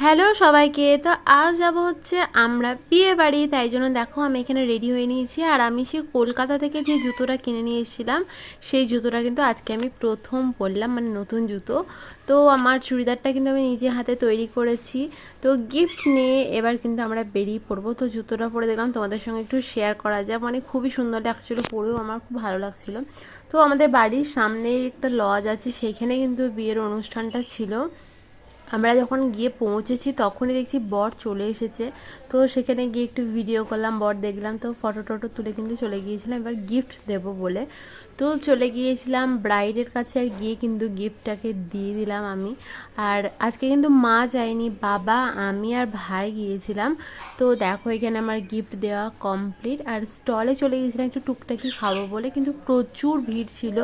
Hello সবাইকে। তো আজ যাব হচ্ছে আমরা বিয়ে বাড়ি, তাই জন্য দেখো আমি এখানে রেডি হয়ে নিয়েছি। আর আমি সেই কলকাতা থেকে যে জুতোটা কিনে নিয়ে এসেছিলাম সেই জুতোটা কিন্তু আজকে আমি প্রথম পরলাম, মানে নতুন জুতো। তো আমার চুড়িদারটা কিন্তু আমি নিজে হাতে তৈরি করেছি। তো গিফট নিয়ে এবার কিন্তু আমরা বেরিয়ে পড়বো। তো জুতোটা পরে দেখলাম তোমাদের সঙ্গে একটু শেয়ার করা যায়, মানে খুবই সুন্দর লাগছিলো, পরেও আমার খুব ভালো লাগছিলো। তো আমাদের বাড়ির সামনে একটা লজ আছে, সেইখানে কিন্তু বিয়ের অনুষ্ঠানটা ছিল। আমরা যখন গিয়ে পৌঁছেছি তখনই দেখছি বর চলে এসেছে। তো সেখানে গিয়ে একটু ভিডিও করলাম, বর দেখলাম, তো ফটো টটো তুলে কিন্তু চলে গিয়েছিলাম এবার গিফট দেবো বলে। তো চলে গিয়েছিলাম ব্রাইডের কাছে, আর গিয়ে কিন্তু গিফটটাকে দিয়ে দিলাম আমি। আর আজকে কিন্তু মা যায়নি, বাবা, আমি আর ভাই গিয়েছিলাম। তো দেখো এখানে আমার গিফট দেওয়া কমপ্লিট। আর স্টলে চলে গিয়েছিলাম একটু টুকটাকি খাবো বলে, কিন্তু প্রচুর ভিড় ছিল।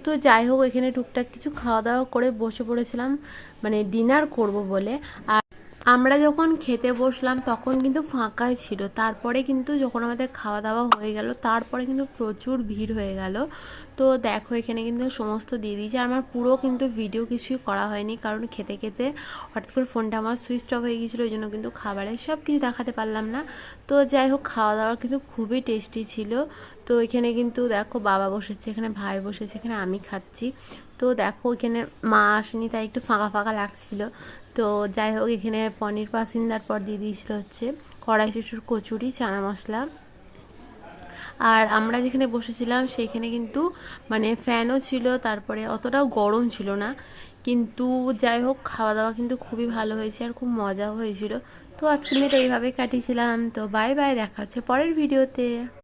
তো যাই হোক এখানে টুকটাক কিছু খাওয়া দাওয়া করে বসে পড়েছিলাম, মানে ডিনার করব বলে। আর আমরা যখন খেতে বসলাম তখন কিন্তু ফাঁকাই ছিল, তারপরে কিন্তু যখন আমাদের খাওয়া দাওয়া হয়ে গেল তারপরে কিন্তু প্রচুর ভিড় হয়ে গেল। তো দেখো এখানে কিন্তু সমস্ত দিয়ে দিয়েছে। আমার পুরো কিন্তু ভিডিও কিছুই করা হয়নি, কারণ খেতে খেতে হঠাৎ করে ফোনটা আমার সুইচ অফ হয়ে গিয়েছিলো, ওই জন্য কিন্তু খাবারের সব কিছু দেখাতে পারলাম না। তো যাই হোক খাওয়া দাওয়া কিন্তু খুবই টেস্টি ছিল। তো এখানে কিন্তু দেখো বাবা বসেছে, এখানে ভাই বসেছে, এখানে আমি খাচ্ছি। তো দেখো এখানে মা আসেনি তাই একটু ফাঁকা ফাঁকা লাগছিল। তো যাই হোক এখানে পনির পাসিন্দার পর দিয়ে দিয়েছিল হচ্ছে কড়াইশুঁটির কচুরি, চানা মশলা। আর আমরা যেখানে বসেছিলাম সেইখানে কিন্তু মানে ফ্যানও ছিল, তারপরে অতটাও গরম ছিল না। কিন্তু যাই হোক খাওয়া দাওয়া কিন্তু খুবই ভালো হয়েছে আর খুব মজাও হয়েছিল। তো আজকে দিনটা এইভাবে কাটিয়েছিলাম। তো বাই বাই, দেখা হচ্ছে পরের ভিডিওতে।